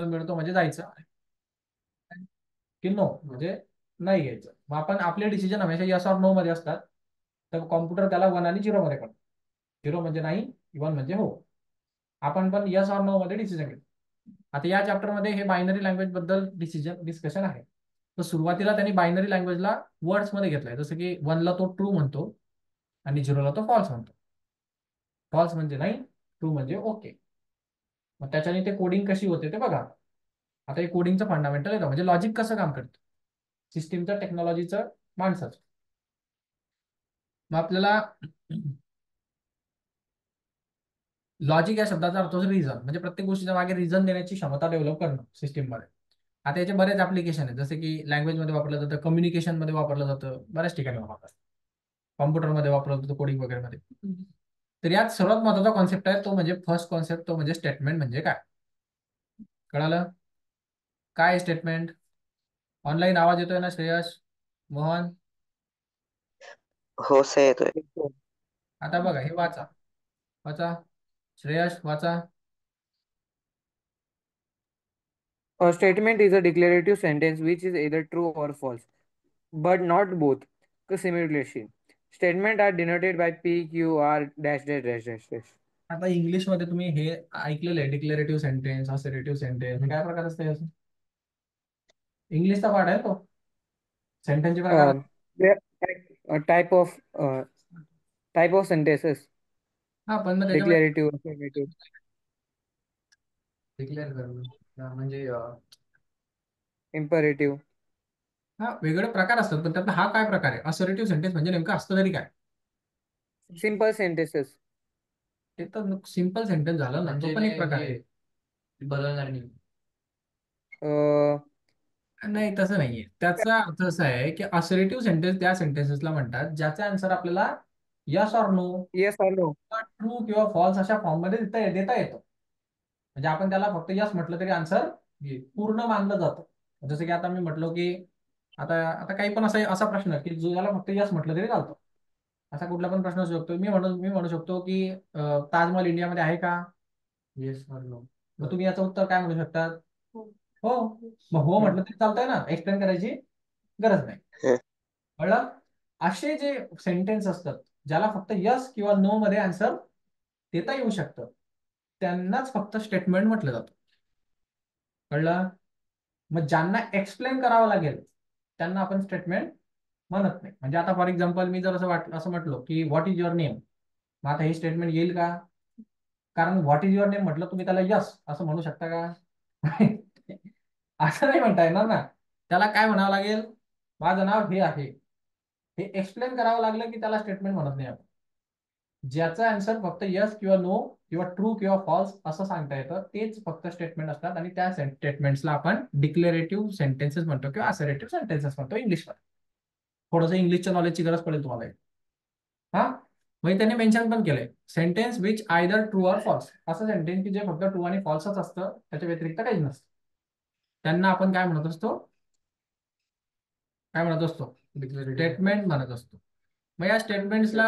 मिळतो म्हणजे जायचं, की नो म्हणजे नाही घ्यायचं. मग आपण आपले डिसिजन हमेशा यस और नो मध्ये असतात. तर कॉम्प्युटर त्याला 1 आणि 0 मध्ये करतो. 0 म्हणजे नाही, 1 म्हणजे हो. आपण पण यस और नो मध्ये डिसिजन घेतो. आता या चॅप्टरमध्ये हे बायनरी लँग्वेज बद्दल डिस्कशन आहे. तर सुरुवातीला त्यांनी बायनरी लँग्वेजला वर्ड्स मध्ये घेतलंय, जसं की 1ला तो ट्रू म्हणतो आणि 0ला तो फॉल्स म्हणतो. फॉल्स म्हणजे नाही, ट्रू म्हणजे ओके. मग त्याच्याने ते कोडिंग कशी होते ते बघा. आता हे कोडिंगचं फंडामेंटल येतं, म्हणजे लॉजिक कसं काम करतं सिस्टीमचं, टेक्नॉलॉजीचं, माणसाचं. मग आपल्याला लॉजिक या शब्दाचा अर्थ होतो रिझन, म्हणजे प्रत्येक गोष्टीच्या मागे रिझन देण्याची क्षमता डेव्हलप करणं सिस्टीममध्ये. आता याचे बरेच ऍप्लिकेशन आहेत, जसे की लँग्वेजमध्ये वापरलं जातं, कम्युनिकेशनमध्ये वापरलं जातं, बऱ्याच ठिकाणी वापरतात, कॉम्प्युटरमध्ये वापरलं जातं, कोडिंग वगैरे मध्ये. तर यात सर्वात महत्त्वाचा कॉन्सेप्ट आहे तो म्हणजे फर्स्ट कॉन्सेप्ट, तो म्हणजे स्टेटमेंट म्हणजे काय. कळालं काय स्टेटमेंट? ऑनलाईन आवाज येतोय ना श्रेयस, मोहन? हो सर येतोय. आता बघा हे वाचा, वाचा श्रेयस, वाचा. A statement is a declarative sentence which is either true or false, but not both simultaneously. Statements are denoted by P, Q, R, dash, dash, dash, dash, dash. आता इंग्लिशमध्ये तुम्ही हे ऐकलेलं आहे, डिक्लेरेटिव्ह सेंटेन्स, असर्टिव्ह सेंटेन्स, हे काय प्रकार असते याचं? इंग्लिशचा पार्ट आहे तो, सेंटेन्सचे प्रकार. Um, there are a type of sentences. हा पण मग त्याच्यामध्ये Declarative, affirmative, डिक्लेअर करणं, हा, म्हणजे imperative. हा वेगळे प्रकार असतात, पण त्यातला हा काय प्रकार आहे असर्टिव्ह सेंटेन्स, म्हणजे नेमकं असतं तरी काय? Simple sentences. ते तर सिम्पल सेंटेन्स झालं ना, तो पण एक प्रकार आहे. बदलणार नाही. Uh, नाही तसं नाहीये, त्याचा अर्थ असा आहे की असर्टिव्ह सेंटेन्स त्या सेंटेन्सेसला म्हणतात ज्याचा आन्सर आपल्याला yes or no, yes or no. True किंवा फॉल्स अशा फॉर्म मध्ये देता येतं. म्हणजे आपण त्याला फक्त यस म्हटलं तरी आन्सर पूर्ण मानलं जातं. जसं की आता मी म्हटलो की आता आता काही पण असा असा प्रश्न की जो याला फक्त यस म्हटलं तरी चालतं. असा कुठला पण प्रश्न असू शकतो. मी म्हणू शकतो की ताजमहल इंडियामध्ये आहे का? येस और नो. मग तुम्ही याचं उत्तर काय म्हणू शकता? हो. मग हो म्हटलं तरी चालतंय ना, एक्सप्लेन करायची गरज नाही. हं. कळलं? असे जे सेंटेन्स असतात ज्याला फक्त यस किंवा नो मध्ये आन्सर देता येऊ शकतं, त्यांनाच फक्त स्टेटमेंट म्हटलं जातं. कळलं? मग ज्यांना एक्सप्लेन करावं लागेल त्यांना आपण स्टेटमेंट म्हणत नाही. म्हणजे आता फॉर एक्झाम्पल मी जर असं म्हटलं की व्हॉट इज युअर नेम, मग आता हे स्टेटमेंट येईल का? कारण व्हॉट इज युअर नेम म्हटलं तुम्ही त्याला यस असं म्हणू शकता का? असं नाही म्हणता येणार ना. त्याला काय म्हणावं लागेल, माझं नाव हे आहे, हे एक्सप्लेन करावं लागलं की त्याला स्टेटमेंट म्हणत नाही आपण. ज्याचा आन्सर फक्त यस किंवा नो किंवा ट्रू किंवा फॉल्स असं सांगता येतं तेच फक्त स्टेटमेंट असतात, आणि त्या स्टेटमेंट्सला आपण डिक्लेरेटिव्ह सेंटेन्सेस म्हणतो किंवा असर्टिव्ह सेंटेन्सेस म्हणतो इंग्लिशमध्ये. थोडंसं इंग्लिशच्या नॉलेजची गरज पडेल तुम्हाला. हा, म्हणजे त्याने मेन्शन पण केलंय sentence which either true or false, असं सेंटेन्स की जे फक्त ट्रू आणि फॉल्सच असतं, त्याच्या व्यतिरिक्त काही नसतं, त्यांना आपण काय म्हणत असतो? काय म्हणत असतो? स्टेटमेंट म्हणत असतो. मग या स्टेटमेंट्सला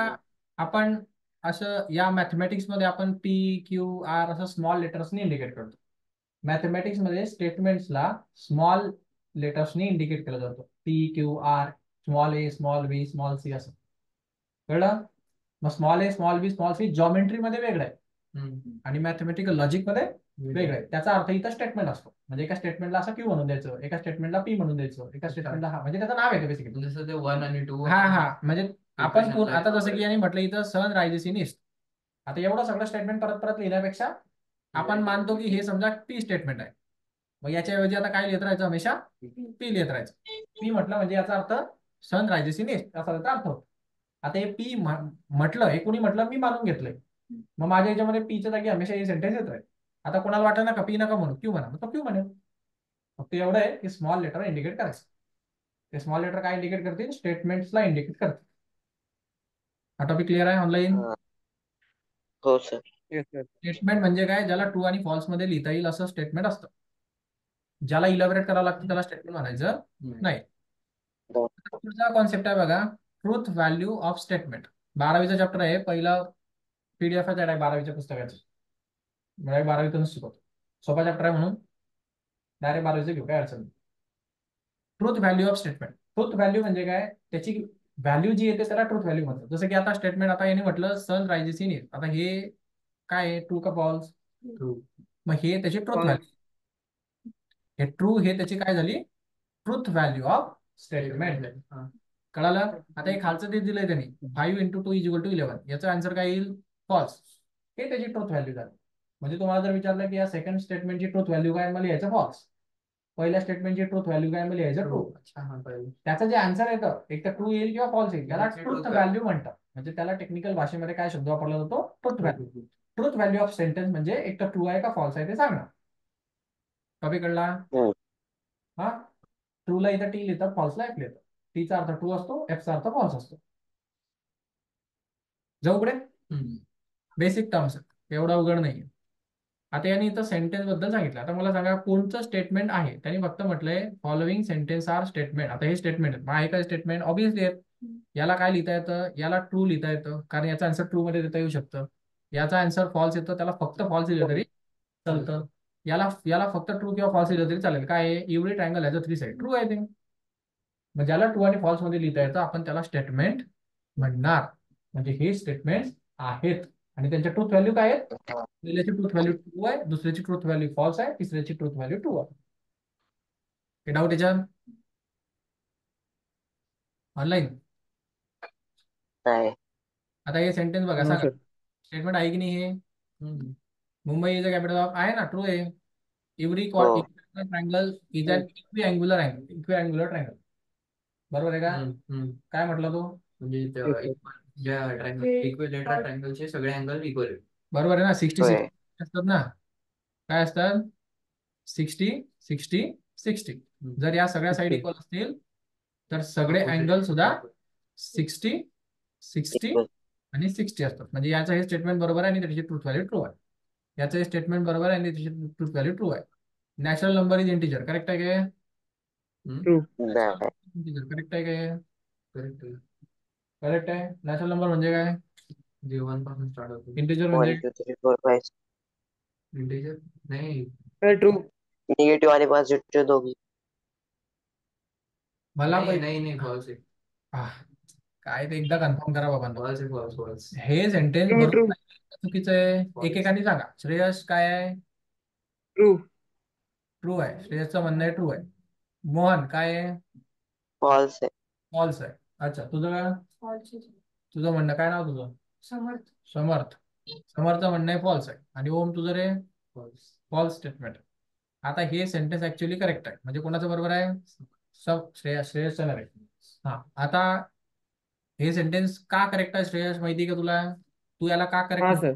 आपण असं या मॅथमॅटिक्स मध्ये आपण पी क्यू आर असं स्मॉल लेटर्सनी इंडिकेट करतो. मॅथमॅटिक्स मध्ये स्टेटमेंट्सला स्मॉल लेटर्सनी इंडिकेट केलं जातं, पी क्यू आर, स्मॉल ए स्मॉल बी स्मॉल सी असं. कळलं? मग स्मॉल ए स्मॉल बी स्मॉल सी जॉमेट्री मध्ये वेगळं आहे आणि मॅथमॅटिकल लॉजिक मध्ये वेगळं आहे. त्याचा अर्थ इथं स्टेटमेंट असतो. म्हणजे एका स्टेटमेंटला असं क्यू म्हणून द्यायचं, एका स्टेटमेंटला पी म्हणून द्यायचं, एका स्टेटमेंटला हा, म्हणजे त्याचं नाव येतं बेसिकली, जसं ते 1 आणि 2. हा हा, म्हणजे आपण आता जसं की यांनी म्हटलं इथं सन रायझेस इन ईस्ट. आता एवढं सगळं स्टेटमेंट परत परत लिहिण्यापेक्षा आपण मानतो की हे समजा पी स्टेटमेंट आहे, मग याच्याऐवजी आता काय लिहित राहायचं, हमेशा पी लिहित राहायचं. पी म्हटलं म्हणजे याचा अर्थ सन रायझेस इन ईस्ट असा त्याचा अर्थ होतो. आता हे पी म्हटलं, हे कोणी म्हटलं, मी मानून घेतलंय, मग माझ्या याच्यामध्ये पीच्या जागी हमेशा हे सेंटेन्स येत राहील. आता कोणाला वाटलं ना का पी नका म्हणू, क्यू म्हणा, मग तो क्यू म्हणेल. फक्त एवढं आहे की स्मॉल लेटर इंडिकेट करायचं. ते स्मॉल लेटर काय इंडिकेट करतील? स्टेटमेंट्सला इंडिकेट करतील. हा टॉपिक क्लिअर आहे ऑनलाईन? हा. हो सर. Yes, sir. स्टेटमेंट म्हणजे काय? ज्याला ट्रू आणि फॉल्स मध्ये लिहिता येईल असं स्टेटमेंट असतं. ज्याला इलॅबोरेट करावं लागतं त्याला स्टेटमेंट म्हणायचं नाही. हो. पुढचा कॉन्सेप्ट आहे बघा, ट्रूथ व्हॅल्यू ऑफ स्टेटमेंट. 12वीचा चॅप्टर आहे, पहिला पीडीएफ आहे 12वीच्या पुस्तकाचं. 12वीतूनच शिकवतो, सोपा चॅप्टर आहे म्हणून. डायरेक्ट 12 घेऊ, काय अडचण नाही. Truth value of statement. Truth value म्हणजे काय, त्याची व्हॅल्यू जी येते त्याला ट्रूथ व्हॅल्यू म्हणतात. जसं की आता स्टेटमेंट, आता याने म्हटलं सन रायझेस इन ईस्ट. आता हे काय आहे, ट्रू का फॉल्स? ट्रू. मग हे त्याची ट्रूथ व्हॅल्यू. हे ट्रू, हे त्याची काय झाली, ट्रूथ व्हॅल्यू ऑफ स्टेटमेंट. कळालं? आता हे खालचं ते दिलंय त्यांनी, 5 × 2 = 11. याचा आन्सर काय येईल, फॉल्स. हे त्याची ट्रूथ व्हॅल्यू झाली. म्हणजे तुम्हाला जर विचारलं की या सेकंड स्टेटमेंटची ट्रूथ व्हॅल्यू काय, मला याचं फॉल्स. पहिल्या स्टेटमेंटची ट्रूथ व्हॅल्यू काय, मला याचं ट्रू. त्याचं जे आन्सर येतं, एक तर ट्रू येईल किंवा फॉल्स येईल, त्याला ट्रूथ व्हॅल्यू म्हणतात. म्हणजे त्याला टेक्निकल भाषेमध्ये काय शब्द वापरला जातो, truth value. Truth value of sentence म्हणजे एक तर ट्रू आहे का फॉल्स आहे ते सांगणं. कधी कळला? हा, ट्रूला इथं टी लिहितात, फॉल्सला एफ लिहितात. टीचा अर्थ ट्रू असतो, एफचा अर्थ फॉल्स असतो. जाऊ पुढे. बेसिक टर्म्स, एवढा अवघड नाही. आता यांनी इथं सेंटेन्स बद्दल सांगितलं. आता मला सांगा कोणतं स्टेटमेंट आहे. त्यांनी फक्त म्हटलंय फॉलोइंग सेंटेन्स आर स्टेटमेंट. आता हे स्टेटमेंट आहे काय स्टेटमेंट, ऑब्विसली आहेत. याला काय लिहिता येतं, याला ट्रू लिहिता येतं, कारण याचा आन्सर ट्रू मध्ये देता येऊ शकतं. याचा आन्सर फॉल्स येतो, त्याला फक्त फॉल्स लिहिलं तरी चालतं. याला याला फक्त ट्रू किंवा फॉल्स लिहिलं तरी चालेल. काय आहे, every triangle has a 3 side. True आहे ते. मग ज्याला ट्रू आणि फॉल्स मध्ये लिहिता येतं आपण त्याला स्टेटमेंट म्हणणार. म्हणजे हे स्टेटमेंट आहेत आणि त्यांच्या ट्रूथ व्हॅल्यू काय आहेत. पहिल्याची ट्रूथ व्हॅल्यू ट्रू आहे, दुसऱ्याची ट्रूथ व्हॅल्यू फॉल्स आहे, तिसऱ्याची ट्रूथ व्हॅल्यू ट्रू आहे. हे डाऊट याच्यात ऑनलाईन? नाही. आता हे सेंटेन्स बघा, No, सांगा sir. स्टेटमेंट आहे की नाही हे. Mumbai is a capital of, आहे ना, ट्रू आहे. एव्हरी हो. Triangle is an equiangular angle, equiangular triangle. बरोबर आहे का? काय म्हटलं तो, म्हणजे Yes, sir. ज्या ट्रायंगल इक्विलेटरल ट्रायंगलचे सगळे अँगल इक्वल आहेत. बरोबर आहे ना. 60 होय. 60 असतात ना, काय असतात, 60 60 60. जर या सगळ्या साईड 60. इक्वल असतील तर सगळे अँगल सुद्धा 60 60 Equal. आणि 60 असतात. म्हणजे याचं हे स्टेटमेंट बरोबर आहे आणि त्याची ट्रूथ व्हॅल्यू ट्रू आहे. याचं हे स्टेटमेंट बरोबर आहे आणि त्याची ट्रूथ व्हॅल्यू ट्रू आहे. Natural number is integer, correct आहे काय? True. नाही. इंटिजर करेक्ट आहे काय? करेक्ट आहे. करेक्ट आहे. नॅचरल नंबर म्हणजे काय, जे 1 पासून स्टार्ट होतो. इंटिजर 1 म्हणजे 2 3 4 5. इंटिजर नाही, Sir, true. निगेटिव्ह आणि पॉझिटिव्ह दोघी. मला नाही फॉल्स आहे. काय ते एकदा कन्फर्म करा बाबा. फॉल्स आहे, फॉल्स फॉल्स. हे सेंटेन्स True, बरोबर true, आहे का चुकीचं आहे, एकेकाने सांगा. श्रेयस काय आहे, true. ट्रू आहे. श्रेयसचं म्हणणं आहे ट्रू आहे. मोहन काय आहे, फॉल्स आहे. फॉल्स आहे. अच्छा, तुझं काय, तुझं म्हणणं काय, नाव तुझं, समर्थ. समर्थ, समर्थचं म्हणणं आहे फॉल्स आहे. आणि ओम तुझं रे, फॉल्स. False statement. आता हे सेंटेन्स ऍक्च्युअली करेक्ट आहे. म्हणजे कोणाचं बरोबर आहे, श्रेयसचं नाही. हा, आता हे सेंटेन्स का करेक्ट आहे श्रेयस, माहिती का तुला, तू याला का करेक्ट हाँ सर.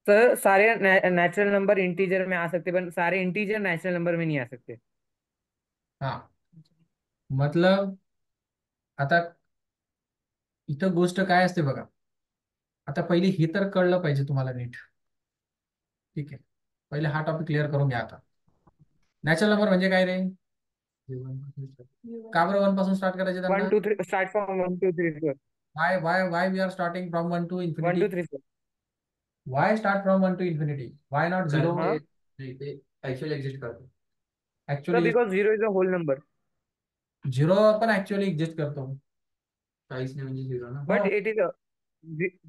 सर सारे नेचुरल नंबर इंटीजर में आ सकते, पर सारे इंटीजर नेचुरल नंबर में नहीं आ सकते. हा, मतलब आता इथं गोष्ट काय असते बघा. आता पहिले हे तर कळलं पाहिजे तुम्हाला नीट. ठीक आहे, पहिले हा टॉपिक क्लिअर करून घ्या. आता नॅचरल नंबर म्हणजे काय रे, का बरं 1 पासून स्टार्ट करायचे त्यांना. 1 2 3 start from 1 2 3 4. Why we are starting from 1 to 1 infinity. 2 3 4. Why start from 1 to infinity? Why not 0? हाँ. ऍक्च्युअली एक्झिस्ट करतो. Sir, actually because 0 is a whole number, 0 पण ऍक्च्युअली एक्झिस्ट करतो. काहीच नाही म्हणजे 0 ना. but it is a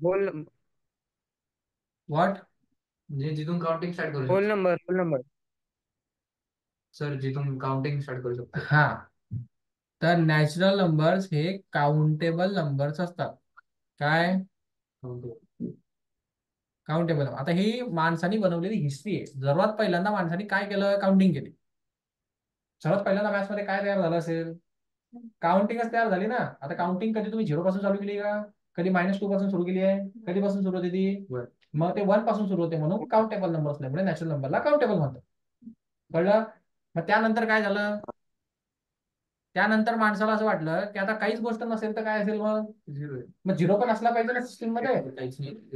whole what, म्हणजे जिथून काउंटिंग स्टार्ट करू whole शकतो. number, whole number. सर जिथून काउंटिंग स्टार्ट करू शकतो. हा, तर नॅचरल नंबर्स हे काउंटेबल नंबर्स असतात. काय, काउंटेबल. आता ही माणसाने बनवलेली हिस्ट्री आहे. सर्वात पहिल्यांदा माणसाने काय केलं, काउंटिंग केली. सर्वात पहिल्यांदा मॅथ्स मध्ये काय तयार झालं असेल, काउंटिंगच तयार झाली ना. आता काउंटिंग कधी तुम्ही 0 पासून चालू केली का, कधी -2 पासून सुरू केली आहे, कधीपासून सुरू होते ती, मग ते 1 पासून सुरू होते. म्हणून काउंटेबल नंबर असल्यामुळे नॅचरल नंबरला काउंटेबल म्हणतात. कळलं. मग त्यानंतर काय झालं, त्यानंतर माणसाला असं वाटलं की आता काहीच गोष्ट नसेल तर काय असेल, मग 0 पण असला पाहिजे ना सिस्टीम मध्ये.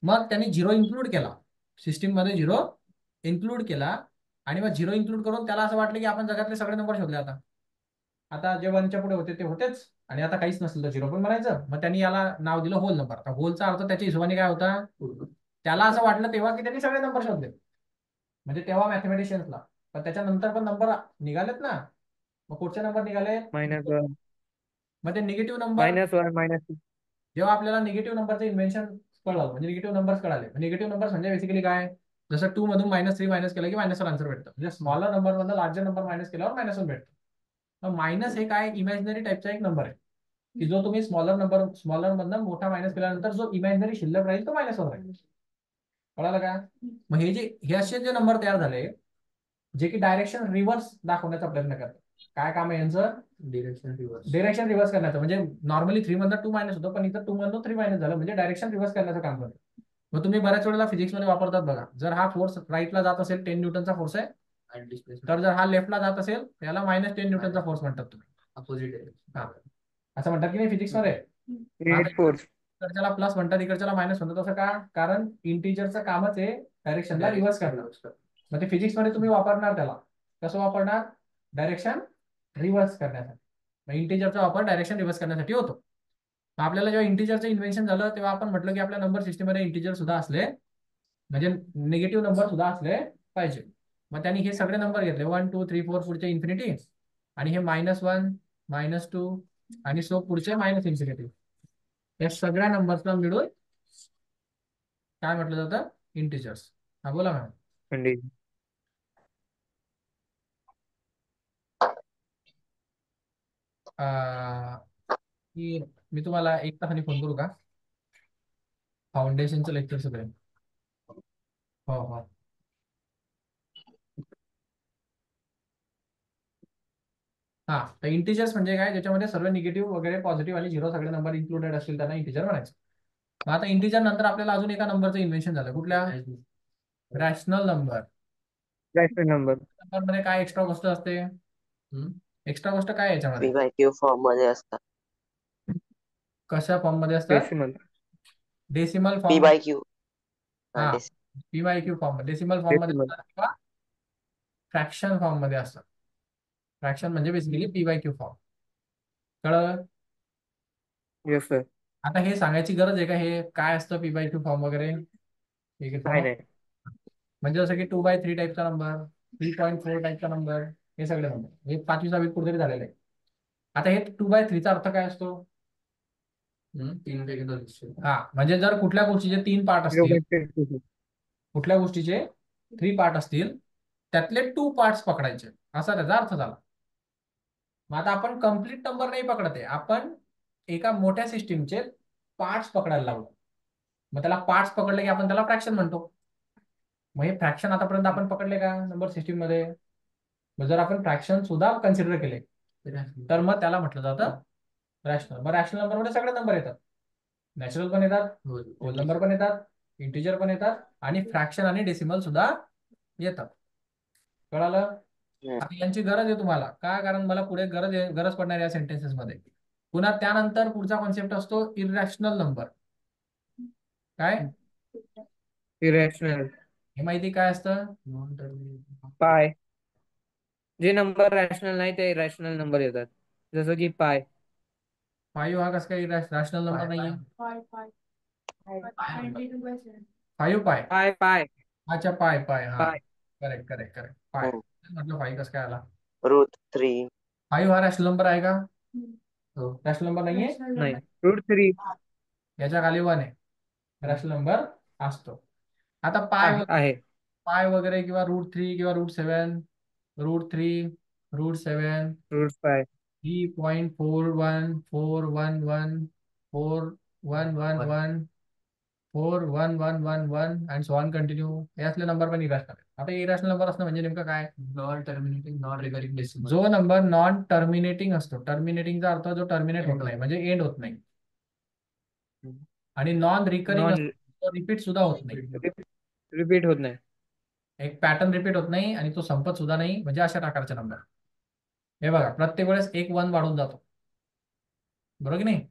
मग त्यांनी 0 इन्क्लूड केला सिस्टीम मध्ये, 0 इन्क्लूड केला. आणि मग 0 इन्क्लूड करून त्याला असं वाटलं की आपण जगातले सगळे नंबर शोधले. आता जे 1च्या पुढे होते ते होतेच, आणि आता काहीच नसेल तर 0 पण म्हणायचं. मग त्यांनी याला नाव दिलं होल नंबर. आता होलचा अर्थ त्याच्या हिशोबाने काय होता, त्याला असं वाटलं तेव्हा की त्यांनी सगळे नंबर शोधले. म्हणजे तेव्हा मॅथमॅटिशियन्सला पण त्याच्यानंतर पण नंबर निघालेत ना. मग कुठचे नंबर निघाले? -1 मग ते निगेटिव्ह नंबर, -1 -2 जेव्हा आपल्याला निगेटिव्ह नंबरचं इन्व्हेन्शन कळलं म्हणजे निगेटिव्ह नंबर्स कळाले. निगेटिव्ह नंबर्स म्हणजे बेसिकली काय, जसं 2 मधून -3 मायनस केलं की -1 आन्सर भेटतं. म्हणजे स्मॉलर नंबर मधून लार्जर नंबर मायनस केल्यावर -1 भेटतं. मग मायनस हे काय, इमॅजिनरी टाईपचा एक नंबर आहे की जो तुम्ही स्मॉलर मधनं मोठा मायनस केल्यानंतर जो इमॅजिनरी शिल्लक राहील तो -1 राहील. कळालं का? मग हे असे जे नंबर तयार झाले जे की डायरेक्शन रिव्हर्स दाखवण्याचा प्रयत्न करतात. काय काम आहे यांचं? डिरेक्शन रिव्हर्स करण्याचं. म्हणजे नॉर्मली 3 मधनं 2 मायनस होतं, पण इथं 2 मधनं 3 मायनस झालं, म्हणजे डायरेक्शन रिव्हर्स करण्याचं काम करतं. मग तुम्ही बऱ्याच वेळेला फिजिक्समध्ये वापरतात बघा, जर हा फोर्स राईटला जात असेल 10 न्यूटनचा फोर्स आहे, तर जर हा लेफ्टला जात असेल त्याला -10 न्यूटनचा फोर्स म्हणतात तुम्ही. अपोजिट आहे. हा, असं म्हणतात की नाही फिजिक्समध्ये. Net force. इकडच्याला प्लस म्हणतात, इकडच्याला मायनस म्हणतात. असं का? कारण इंटिजरचं कामच आहे डायरेक्शनला रिव्हर्स करणं. मग ते फिजिक्समध्ये तुम्ही वापरणार त्याला कसं वापरणार? डायरेक्शन रिव्हर्स करण्यासाठी. मग इंटिजरचा वापर डायरेक्शन रिव्हर्स करण्यासाठी होतो. मग आपल्याला जेव्हा इंटिजरचं इन्व्हेन्शन झालं तेव्हा आपण म्हटलं की आपल्या नंबर सिस्टीममध्ये इंटिजर सुद्धा असले, म्हणजे निगेटिव्ह नंबर सुद्धा असले पाहिजे. मग त्यांनी हे सगळे नंबर घेतले 1 2 3 4 पुढचे इन्फिनिटी, आणि हे -1 -2 आणि सो पुढचे -इन्फिनिटी. या सगळ्या नंबर्सला मिळून काय म्हटलं जातं? इंटिजर्स. हा बोला मॅम. कंडिशन. की मी तुम्हाला एक तासाने फोन करू का? फाउंडेशनचं लेक्चर सगळे. हो हो. हा, तर इंटिजर्स म्हणजे काय, ज्याच्यामध्ये सर्व निगेटिव्ह वगैरे पॉझिटिव्ह आणि झिरो सगळे नंबर इन्क्लुडेड असतील त्यांना इंटिजर म्हणायचं. मग आता इंटिजर नंतर आपल्याला अजून एका नंबरचं इन्व्हेन्शन झालं. कुठल्या? Rational number. Rational number. Number मध्ये काय एक्स्ट्रा गोष्ट असते? एक्स्ट्रा गोष्ट काय आहे याच्यामध्ये? P/Q फॉर्म मध्ये असतात. कशा फॉर्म मध्ये असतात? डेसिमल. Decimal form. P/Q. हा, हा, PYQ फॉर्म, डेसिमल फॉर्म मध्ये डेसिमल. असतात किंवा फ्रॅक्शन फॉर्म मध्ये असतात. फ्रॅक्शन म्हणजे बेसिकली PYQ फॉर्म. कळलं? Yes sir. आता हे सांगायची गरज आहे का, हे काय असतं PYQ फॉर्म वगैरे? ठीक आहे, नाही नाही. म्हणजे जसं की 2/3 टाईपचा नंबर, 3.4 टाईपचा नंबर, हे सगळे नंबर हे 5वी 6वी कुठेतरी झालेलं आहे. आता हे 2/3 चा अर्थ काय असतो? 3 पैकी 2. हा, म्हणजे जर कुठल्या गोष्टीचे 3 पार्ट असतील, 0.62. कुठल्या गोष्टीचे 3 पार्ट असतील, त्यातले 2 पार्ट्स पकडायचे, असा त्याचा अर्थ झाला. मग आता आपण कम्प्लीट नंबर नाही पकडत आहे, आपण एका मोठ्या सिस्टीमचे पार्ट्स पकडायला लागलो. मग त्याला पार्ट्स पकडले की आपण त्याला फ्रॅक्शन म्हणतो. मग हे फ्रॅक्शन आतापर्यंत आपण पकडले का नंबर सिस्टीम मध्ये? मग जर आपण फ्रॅक्शन सुद्धा कन्सिडर केले तर मग त्याला म्हटलं जातं रॅशनल. मग रॅशनल नंबर मध्ये सगळे नंबर येतात, नॅचरल पण येतात, होल नंबर पण येतात, इंटिजर पण येतात, आणि फ्रॅक्शन आणि डेसिमल सुद्धा येतात. कळालं? आता यांची गरज आहे तुम्हाला का? कारण मला पुढे गरज पडणार या सेंटेन्सेस मध्ये. पुन्हा त्यानंतर पुढचा कॉन्सेप्ट असतो इरॅशनल नंबर. काय? इरॅशनल. हे माहिती काय असतं? पाय. जे नंबर रॅशनल नाही ते इरॅशनल नंबर येतात, जसं की पाय. 5 हा कसं काय रॅशनल नंबर नाहीये? 5 पाय. पाय पाय अच्छा, पाय पाय, हा, पाय. Correct correct correct. पाय म्हटलं 5 कसं काय आला? √3. 5 हा रॅशनल नंबर आहे का? रॅशनल नंबर नाहीये. नाही. √3 याच्या खाली 1 आहे, रॅशनल नंबर असतो. आता पाय आहे. पाय वगैरे किंवा √3 किंवा √7, √3, √7, √5. 3.41141114111 अँड सो ऑन कंटिन्यू. हे असले नंबर पण इरॅशनल आहे. आता इरॅशनल नंबर असणं म्हणजे नेमकं काय? Non terminating non recurring decimal. जो नंबर नॉन टर्मिनेटिंग असतो, टर्मिनेटिंगचा अर्थ जो टर्मिनेट होत नाही म्हणजे एंड होत नाही, आणि नॉन रिकरिंग नॉन असतो, रिपीट सुद्धा होत नाही. रिपीट होत नाही. एक पॅटर्न रिपीट होत नाही आणि तो संपत सुद्धा नाही, म्हणजे अशा प्रकारचे नंबर. हे बघा, प्रत्येक वेळेस एक 1 वाढून जातो, बरोबर की नाही?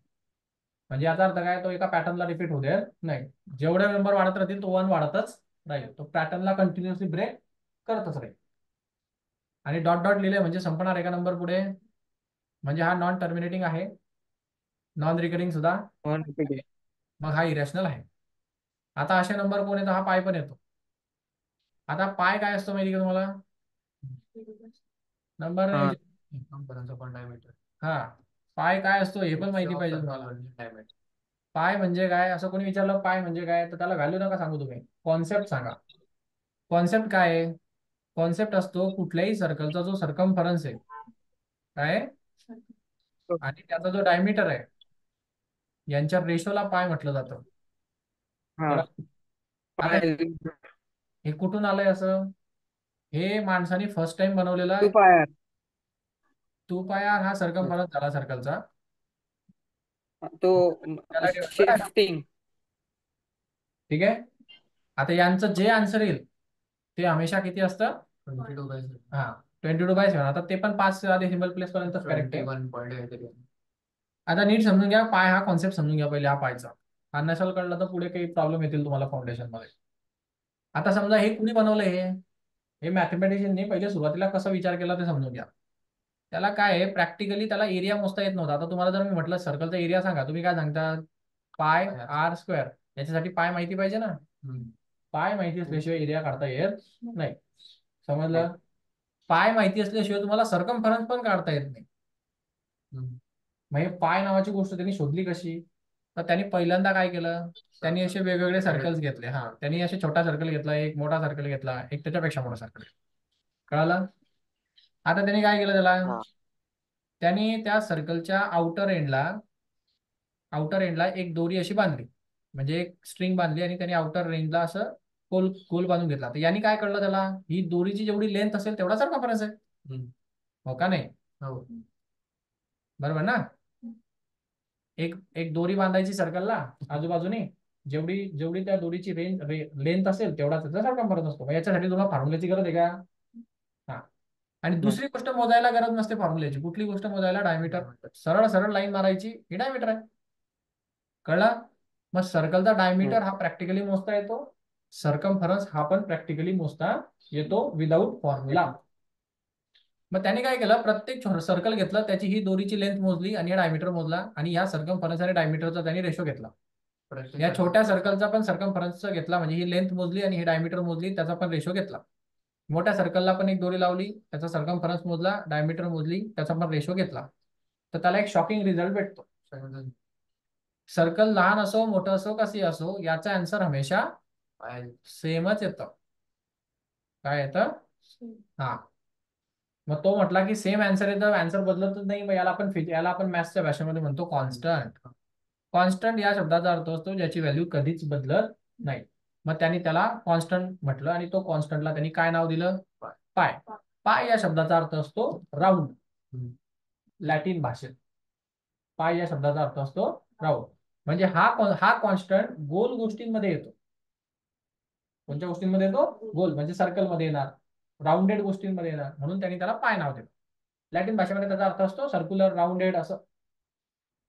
म्हणजे याचा अर्थ काय, तो एका पॅटर्नला रिपीट होऊ देत नाही. जेवढे नंबर वाढत राहतील तो 1 वाढतच राहील, तो पॅटर्नला कंटिन्युअसली ब्रेक करतच राहील. आणि डॉट डॉट लिहिले म्हणजे संपणार एका नंबर पुढे, म्हणजे हा नॉन टर्मिनेटिंग आहे, नॉन रिकरिंग सुद्धा. Non repeating. मग हा इरॅशनल आहे. आता असे नंबर कोण येतो? हा पाय पण येतो. आता पाय काय असतो माहिती का तुम्हाला? नंबर हा. पण डायमीटर. हा, पाय काय असतो हे पण माहिती पाहिजे तुम्हाला. डायमीटर. पाय म्हणजे काय, असं कोणी विचारलं पाय म्हणजे काय, तर त्याला व्हॅल्यू नका सांगू, तुम्ही कॉन्सेप्ट सांगा. कॉन्सेप्ट काय आहे? कॉन्सेप्ट असतो कुठल्याही सर्कलचा जो सर्कमफरन्स आहे काय आहे? आणि त्याचा जो डायमीटर आहे, यांच्या रेशोला पाय म्हटलं जातं. हा. बरं, आता हे कुठून आलंय असं? हे माणसाने फर्स्ट टाइम बनवलेला आहे. 2πr. 2πr हा सर्कमफरन्स झाला सर्कलचा. तो त्याला divide करा. शिफ्टिंग. ठीक आहे. आता यांचं जे आन्सर येईल ते हमेशा किती असतं? 22/7. हा, 22/7. आता ते पण 5 डेसिमल प्लेस पर्यंत करेक्ट आहे. 21.8. आता नीट समजून घ्या, पाय हा कॉन्सेप्ट समजून घ्या पहिले, हा पायचा. हा नसेल कळलं तर पुढे काही प्रॉब्लेम येतील तुम्हाला फाउंडेशन मध्ये. आता समजा हे कुणी बनवलं, हे मॅथमॅटिशियनने पहिले सुरुवातीला कसा विचार केला ते समजून घ्या. त्याला काय आहे, प्रॅक्टिकली त्याला एरिया मोजता येत नव्हता. आता तुम्हाला जर मी म्हटलं सर्कलचा एरिया सांगा, तुम्ही काय सांगता? पाय r स्क्वेअर. याच्यासाठी पाय माहिती पाहिजे ना. पाय माहिती असल्याशिवाय एरिया काढता येत नाही. समजलं? पाय माहिती असल्याशिवाय तुम्हाला सर्कमफरन्स पण काढता येत नाही. म्हणजे पाय नावाची गोष्ट त्यांनी शोधली कशी? तर त्यांनी पहिल्यांदा काय केलं, त्यांनी असे वेगवेगळे सर्कल्स घेतले. हा, त्यांनी असे छोटा सर्कल घेतला, एक मोठा सर्कल घेतला, एक त्याच्यापेक्षा मोठा सर्कल. कळालं? आता त्यांनी काय केलं त्याला, हा. त्यांनी त्या सर्कलच्या आउटर एंडला एक दोरी अशी बांधली, म्हणजे एक स्ट्रिंग बांधली आणि त्यांनी आउटर एंडला असं गोल बांधून घेतला. तर यांनी काय कळलं त्याला, ही दोरीची जेवढी लेंथ असेल तेवढा सर्कमफरन्स आहे. हो का नाही? हो. बरोबर ना. एक एक दोरी बांधायची सर्कलला आजूबाजूने, जेवढी जेवढी त्या दोरीची लेंथ असेल तेवढा त्याचा सर्कमफरन्स असतो. मग याच्यासाठी तुम्हाला फॉर्म्युल्याची गरज आहे का? हा. आणि दुसरी गोष्ट मोजायला गरज नसते फॉर्म्युल्याची. कुठली गोष्ट मोजायला? डायमीटर. सरळ सरळ लाईन मारायची, ही डायमीटर आहे. कळलं? मग सर्कलचा डायमीटर हा प्रॅक्टिकली मोजता येतो, सर्कमफरन्स हा पण प्रॅक्टिकली मोजता येतो विदाऊट फॉर्म्युला. मग त्याने काय केलं, प्रत्येक सर्कल घेतलं, त्याची ही दोरीची लेंथ मोजली आणि डायमीटर मोजला, आणि या सर्कमफरन्स आणि डायमीटरचा त्यांनी रेशो घेतला. या छोट्या सर्कलचा पण सर्कमफरन्सचा घेतला, म्हणजे ही लेंथ मोजली आणि ही डायमीटर मोजली, त्याचा पण रेशो घेतला. मोठ्या सर्कलला पण एक दोरी लावली, त्याचा सर्कमफरन्स मोजला, डायमीटर मोजली, त्याचा पण रेशो घेतला. तर त्याला एक शॉकिंग रिझल्ट भेटतो. सर्कल लहान असो मोठं असो कशी असो, याचा आन्सर हमेशा सेमच येतं. काय येतं? हा. मग तो म्हटला की सेम आन्सर येतं, आन्सर बदलतच नाही. मग याला आपण मॅथ्सच्या भाषेमध्ये म्हणतो कॉन्स्टंट. कॉन्स्टंट या शब्दाचा अर्थ असतो ज्याची व्हॅल्यू कधीच बदलत नाही. मग त्यांनी त्याला कॉन्स्टंट म्हटलं, आणि तो कॉन्स्टंटला त्यांनी काय नाव दिलं? पाय. पाय या शब्दाचा अर्थ असतो राऊंड, लॅटिन भाषेत. पाय या शब्दाचा अर्थ असतो राऊंड. म्हणजे हा कॉन्स्टंट गोल गोष्टींमध्ये येतो. कोणत्या गोष्टींमध्ये येतो? गोल, म्हणजे सर्कलमध्ये येणार, राऊंडेड गोष्टींमध्ये येणार, म्हणून त्यांनी त्याला पाय नाव दिलं. लॅटिन भाषेमध्ये त्याचा अर्थ असतो सर्क्युलर, राऊंडेड असं.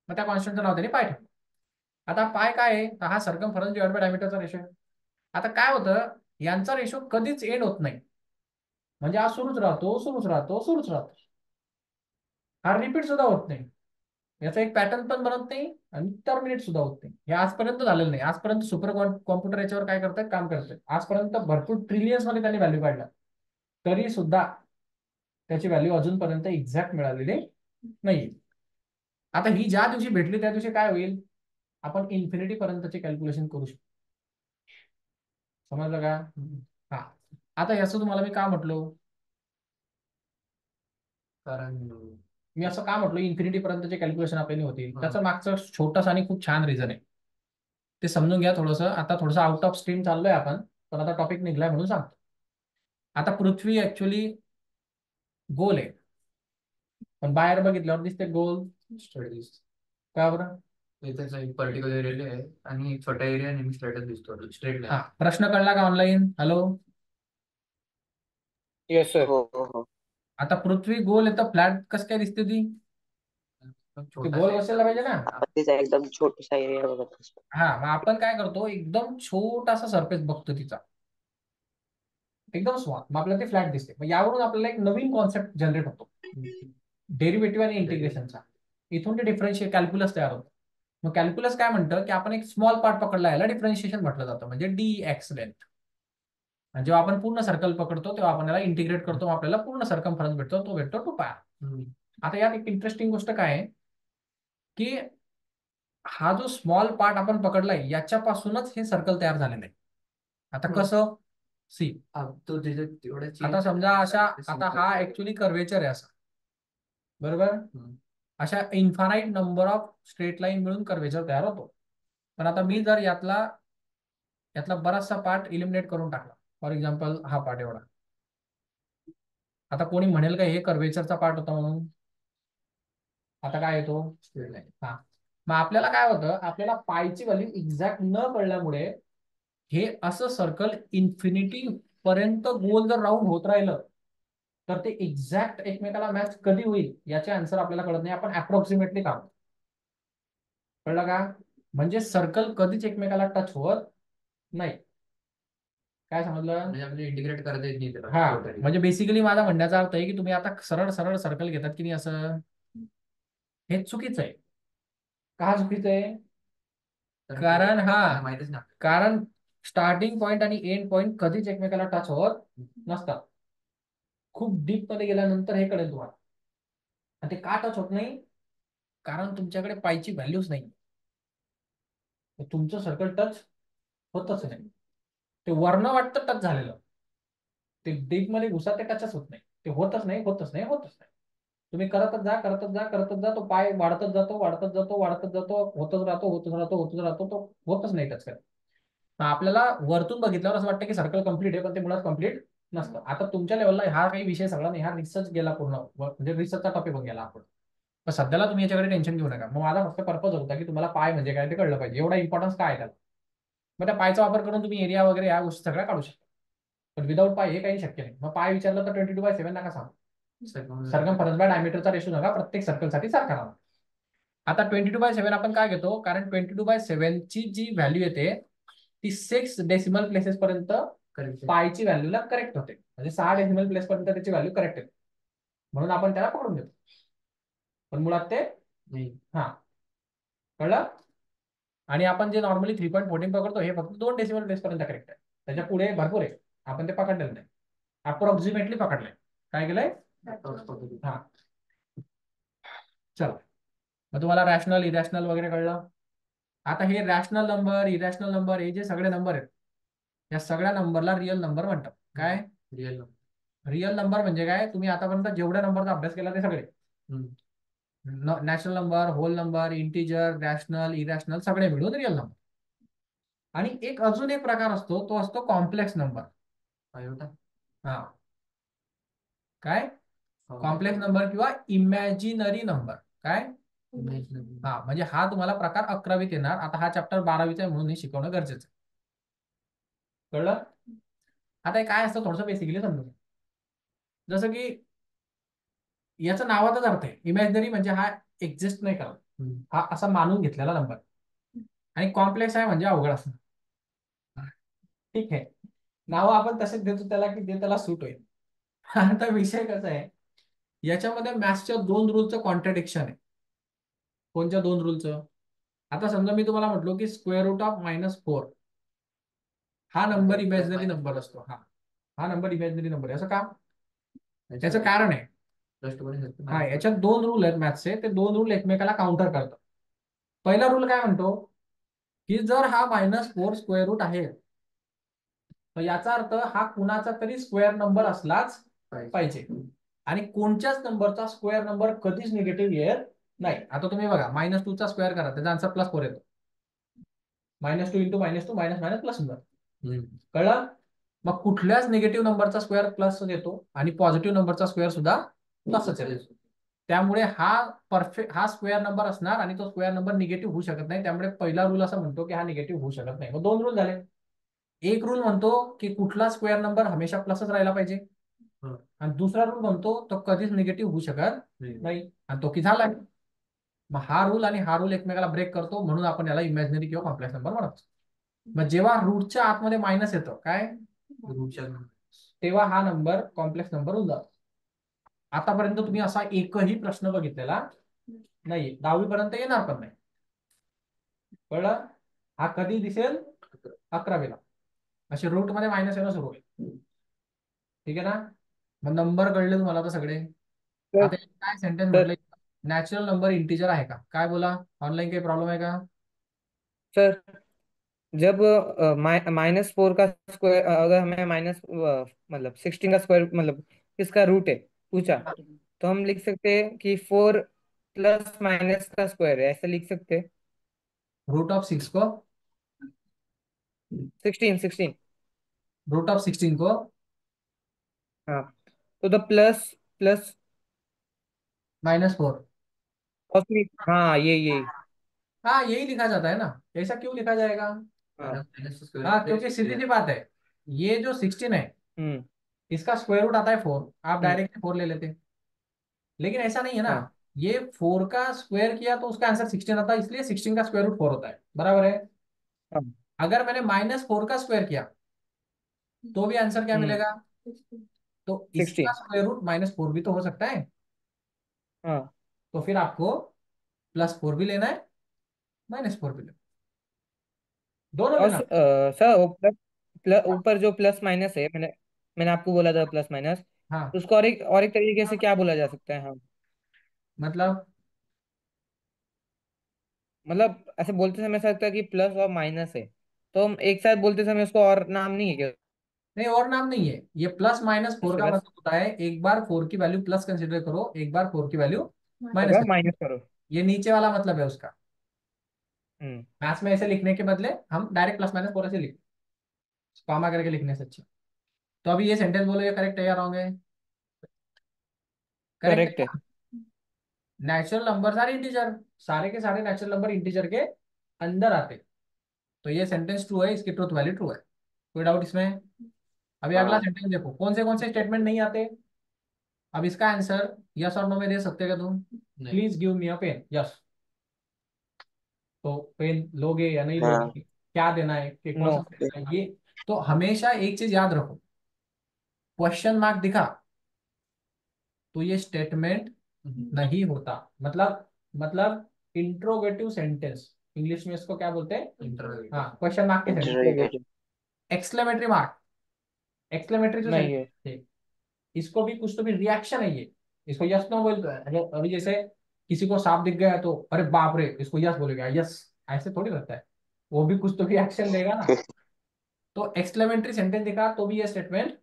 मग त्या कॉन्स्टंटचं नाव त्यांनी पाय ठेवलं. आता पाय काय आहे, तर हा सर्कमफरन्स डिवाइड बाय डायमीटरचा रेशो आहे. आता काय होतं, यांचा रेशो कधीच एंड होत नाही. म्हणजे हा सुरूच राहतो, सुरूच राहतो, सुरूच राहतो. हा रिपीट सुद्धा होत नाही. याचा एक पॅटर्न पण बनत नाही आणि टर्मिनेट सुद्धा होत नाही. हे आजपर्यंत झालेलं नाही. आजपर्यंत सुपर कॉम्प्युटर याच्यावर काय करतात, काम करतात. आजपर्यंत भरपूर ट्रिलियन्स मध्ये त्यांनी व्हॅल्यू काढला, तरी सुद्धा त्याची व्हॅल्यू अजूनपर्यंत एक्झॅक्ट मिळालेली नाही. आता ही ज्या दिवशी भेटली त्या दिवशी काय होईल, आपण इन्फिनिटी पर्यंतचे कॅल्क्युलेशन करू शकतो. समजलं का? हा. आता याचं तुम्हाला मी का म्हटलो, कारण मी असं का म्हटलं इन्फिनिटी पर्यंतचे कॅल्क्युलेशन आपल्याला होतील, त्याचं मागचं छोटंसं आणि खूप छान रिझन आहे. ते समजून घ्या थोडंसं. आता थोडंसं आउट ऑफ स्ट्रीम चाललोय आपण, पण आता टॉपिक निघलाय म्हणून सांगतो. आता पृथ्वी ऍक्च्युली गोल आहे, पण बाहेर बघितल्यावर दिसते गोल. स्टडीज का बरं? त्याचा एक पर्टिक्युलर एरिया आहे आणि एक छोटा एरिया नेहमी स्ट्रेटच दिसतो, स्ट्रेट हा, प्रश्न कळला का ऑनलाईन? हॅलो. Yes sir. हो हो हो. आता पृथ्वी गोल आहे तर फ्लॅट कसं काय दिसते ती? ते गोल बसायला पाहिजे ना. आपण तिचा एकदम छोटासा एरिया बघत असतो. हा, मग आपण काय करतो, एकदम छोटासा सरफेस बघतो तिचा, एकदम स्मॉल, मग आपल्याला ते फ्लॅट दिसते. मग यावरून आपल्याला एक नवीन कॉन्सेप्ट जनरेट होतो, डेरिव्हेटिव्ह आणि इंटिग्रेशनचा. इथून ते डिफरन्शिएट कॅल्क्युलस तयार होतं. मग कॅल्क्युलस काय म्हणतं की आपण एक स्मॉल पार्ट पकडला, याला डिफरन्शिएशन म्हटलं जातं, म्हणजे dx लेंथ. आणि जेव्हा आपण पूर्ण सर्कल पकडतो तेव्हा आपण याला इंटिग्रेट करतो, मग आपल्याला पूर्ण सर्कमफरन्स भेटतो, तो भेटतो 2πr. आता यात एक इंटरेस्टिंग गोष्ट काय आहे की हा जो स्मॉल पार्ट आपण पकडलाय याच्यापासूनच हे सर्कल तयार झालेलं आहे. आता कसं सी, तो तेवढ्या आता समजा अशा, आता हा ऍक्च्युली कर्वेचर आहे असा, बरोबर. अशा infinite number of straight line मिळून कर्वेचर तयार होतो. पण आता मी जर यातला बराचसा पार्ट इलिमिनेट करून टाकला, फॉर एक्झाम्पल हा पार्ट एवढा, आता कोणी म्हणेल का हे कर्वेचरचा पार्ट होता म्हणून? आता काय येतो स्ट्रेट लाईन. हा, मग आपल्याला काय होतं, आपल्याला पायची व्हॅल्यू एक्झॅक्ट न कळल्यामुळे हे असं सर्कल इन्फिनिटी पर्यंत गोल जर राऊंड होत राहिलं तर ते एक्झॅक्ट एकमेकाला मॅच कधी होईल याचे आन्सर आपल्याला कळत नाही, आपण अप्रॉक्सिमेटली काम. कळलं का? म्हणजे सर्कल कधीच एकमेकाला टच होत नाही. काय समजलं? म्हणजे आपल्याला इंटिग्रेट करता येत नाही त्याला. हा, म्हणजे बेसिकली माझा म्हणण्याचा अर्थ आहे की तुम्ही आता सरळ सरळ सर्कल घेतात की नाही, असं हे चुकीचं आहे. का चुकीचं आहे? कारण माहितीच ना, कारण स्टार्टिंग पॉइंट आणि एंड पॉइंट कधीच एकमेकाला टच होत नसतात. खूप डीप मध्ये गेल्यानंतर हे कळेल तुम्हाला. आणि ते का टच होत नाही? कारण तुमच्याकडे पायची व्हॅल्यूच नाही, तुमचं सर्कल टच होतच नाही. ते वर्ण वाटतं टच झालेलं, ते डीप मध्ये घुसा ते टचच होत नाही, ते होतच नाही होतच नाही होतच नाही. तुम्ही करतच जा करतच जा करतच जा, तो पाय वाढतच जातो वाढतच जातो वाढतच जातो, होतच राहतो होतच राहतो होतच राहतो, तो होतच नाही टच करत. आपल्याला वरतून बघितल्यावर असं वाटतं की सर्कल कम्प्लीट आहे, पण ते मुळात कम्प्लीट नसतं. आता तुमच्या लेवलला हा काही विषय सगळा नाही, हा रिसर्च गेला पूर्ण, म्हणजे रिसर्चचा टॉपिक पण गेला आपण. पण सध्याला तुम्ही याच्याकडे टेन्शन घेऊ नका. मग माझा फक्त पर्पज होता की तुम्हाला पाय म्हणजे काय ते कळलं पाहिजे, एवढा इम्पॉर्टन्स काय आहे त्याला. मग त्या पायचा वापर करून तुम्ही एरिया वगैरे या गोष्टी सगळ्या काढू शकता, पण विदाऊट पाय हे काही शक्य नाही. मग पाय विचारलं तर 22/7 नका सांग, सर्कमफरन्स बाय डायमीटरचा रेशो नका प्रत्येक सर्कलसाठी सारखा राहा. आता 22/7 आपण काय घेतो, कारण 22/7 ची जी व्हॅल्यू येते ती 6 डेसिमल प्लेसेस पर्यंत पायची व्हॅल्यूला करेक्ट होते, म्हणजे 6 डेसिमल प्लेस पर्यंत त्याची व्हॅल्यू करेक्ट येते, म्हणून आपण त्याला पकडून घेतो. पण मुळात ते नाही. हा, कळलं? आणि आपण जे नॉर्मली 3.14 पकडतो हे फक्त 2 डेसिमल प्लेस पर्यंत करेक्ट आहे, त्याच्या पुढे भरपूर आहे, आपण ते पकडलेलं नाही, अप्रॉक्सिमेटली पकडलंय. काय केलंय? हा, चला. मग तुम्हाला रॅशनल इरॅशनल वगैरे कळलं. आता हे रॅशनल नंबर इरॅशनल नंबर हे जे सगळे नंबर आहेत या सगळ्या नंबरला रिअल नंबर म्हणतात. काय रिअल नंबर म्हणजे काय? तुम्ही आतापर्यंत जेवढ्या नंबरचा अभ्यास केला ते सगळे, natural number, whole number, integer, rational irrational सगळे मिळून रिअल नंबर. आणि एक अजून एक प्रकार असतो, तो असतो कॉम्प्लेक्स नंबर. हा, काय? कॉम्प्लेक्स नंबर किंवा इमॅजिनरी नंबर. काय? हा, म्हणजे हा तुम्हाला प्रकार 11वीत येणार. आता हा चॅप्टर 12वीचा आहे म्हणून हे शिकवणं गरजेचं आहे. कळलं? आता हे काय असतं थोडंसं बेसिकली समजून. जसं की याचं नावातच अर्थ आहे, इमॅजिनरी म्हणजे हा एक्झिस्ट नाही करत, हा असा मानून घेतलेला नंबर. आणि कॉम्प्लेक्स आहे म्हणजे अवघड असणार. ठीक आहे, नाव आपण तसेच देतो त्याला की ते त्याला सूट होईल. आता विषय कसा आहे, याच्यामध्ये मॅथ्सच्या 2 रूलचं कॉन्ट्रडिक्शन आहे. कोणत्या 2 रूलचं? आता समजा मी तुम्हाला म्हटलो की √−4 हा नंबर इमॅजिनरी नंबर असतो. हा नंबर इमॅजिनरी नंबर आहे. असं का? त्याचं कारण आहे, हा, याच्यात 2 रूल आहेत मॅथ्सचे, ते 2 रूल एकमेकाला काउंटर करतात. पहिला रूल काय म्हणतो की जर हा -4 स्क्वेअर रूट आहे तर याचा अर्थ हा कुणाचा तरी स्क्वेअर नंबर असलाच पाहिजे, आणि कोणत्याच नंबरचा स्क्वेअर नंबर कधीच निगेटिव्ह येत नाही. आता तुम्ही बघा, -2 चा स्क्वेअर करा, त्याचा आन्सर +4 येतो. -2 × -2 -+1. कळलं? मग कुठल्याच निगेटिव्ह नंबरचा स्क्वेअर प्लस येतो आणि पॉझिटिव्ह नंबरचा स्क्वेअर सुद्धा प्लसच येतो. त्यामुळे हा स्क्वेअर नंबर असणार आणि तो स्क्वेअर नंबर निगेटिव्ह होऊ शकत नाही. त्यामुळे पहिला रूल असं म्हणतो की हा निगेटिव्ह होऊ शकत नाही. मग 2 रूल झाले. एक रूल म्हणतो की कुठला स्क्वेअर नंबर हमेशा प्लसच राहायला पाहिजे, आणि दुसरा रूल म्हणतो तो कधीच निगेटिव्ह होऊ शकत नाही, आणि तो की झाला. मग हा रूल आणि हा रूल एकमेकाला ब्रेक करतो, म्हणून आपण याला इमॅजिनरी किंवा कॉम्प्लेक्स नंबर म्हणतो. मग जेव्हा रूटच्या आतमध्ये मायनस येतं, काय तेव्हा हा नंबर कॉम्प्लेक्स नंबर होऊन जातो. आतापर्यंत तुम्ही असा एकही प्रश्न बघितलेला नाही, 10वी पर्यंत येणार पण नाही. कळलं? हा कधी दिसेल? 11वीला. असे रूट मध्ये मायनस येणं सुरू होईल. ठीक आहे ना. मग नंबर कळले तुम्हाला आता सगळे. तर आता काय सेंटेन्स तर म्हटलं, नॅचरल नंबर इंटीजर आहे का, काय बोला ऑनलाईन, काही प्रॉब्लेम आहे का? सर जब -4 का स्क्वायर, अगर हमें मतलब 16 का स्क्वायर मतलब किसका रूट है पूछा, तो हम लिख सकते हैं कि 4 प्लस माइनस का स्क्वायर है, ऐसा लिख सकते हैं। रूट ऑफ 6 को, 16 रूट ऑफ 16 को हाँ, तो द प्लस प्लस -4। कॉस्मिक, हाँ ये हाँ यही लिखा जाता है ना, ऐसा क्यों लिखा जाएगा? हाँ। हाँ क्योंकि सीधी सी बात है, ये जो 16 है हम्म। इसका स्क्वायर रूट आता है 4, आप हम्म। डायरेक्ट 4 ले लेते। लेकिन ऐसा नहीं है ना, हाँ ये 4 का स्क्वायर किया तो उसका आंसर 16 आता है, इसलिए 16 का स्क्वायर रूट 4 होता है, बराबर है। हाँ। अगर मैंने -4 का स्क्वायर किया तो भी आंसर क्या हम्म। मिलेगा? तो इसका 16। स्क्वायर रूट -4 भी तो हो सकता है। हाँ। तो फिर आपको +4 भी लेना है, -4 भी लेना है, दोनों और लेना। सर वो ऊपर जो प्लस माइनस है, मैंने मैंने आपको बोला था प्लस माइनस, हाँ तो उसको और एक तरीके से क्या बोला जा सकता है? हाँ, मतलब मतलब ऐसे बोलते समय ऐसा लगता है कि प्लस और माइनस है, तो हम एक साथ बोलते समय उसको और नाम नहीं है क्या? नहीं, और नाम नहीं है, ये +-4 इससे का बस मतलब होता है एक बार 4 की वैल्यू प्लस कंसिडर करो, एक बार 4 की वैल्यू माइनस होगा करो। माइनस करो। ये नीचे वाला मतलब है उसका। हम्म। मैथ्स में ऐसे लिखने के बदले हम डायरेक्ट +-4 ऐसे लिखते, कॉमा करके लिखने से अच्छा। तो अभी ये सेंटेंस बोलो, ये करेक्ट है या रॉन्ग है? करेक्ट करेक्ट है है। ना? नेचुरल नंबर आर इंटीजर, सारे के सारे नेचुरल नंबर इंटीजर के अंदर आते। तो ये सेंटेंस ट्रू है, इसकी ट्रूथ वैल्यू ट्रू है, कोई डाउट इसमें? अभी अगला हाँ। सेंटेंस देखो, कौन से स्टेटमेंट नहीं आते। अब इसका आंसर यस और नो में दे सकते हो तुम? Please give me a pen, yes. तो पेन लोगे या नहीं हाँ। लोगे, क्या देना है, कि कौन नो। सा देना है ये। तो हमेशा एक चीज याद रखो, क्वेश्चन मार्क दिखा तो ये स्टेटमेंट नहीं होता। मतलब इंट्रोगेटिव सेंटेंस, इंग्लिश में इसको क्या बोलते हैं? हाँ, क्वेश्चन मार्क के sentence. Interrogative. Exclamatory mark, exclamatory जो नहीं है। सेंटेंस थे, इसको भी कुछ तो भी रिएक्शन है ये, इसको यस नो बोलते हैं। अभी जैसे किसी को सांप दिख गया तो अरे बाप रे, इसको यस बोलेगा, यस, ऐसे थोड़ी रहता है, वो भी कुछ तो भी एक्शन देगा ना। तो एक्सक्लेमेटरी सेंटेंस दिखा तो भी ये स्टेटमेंट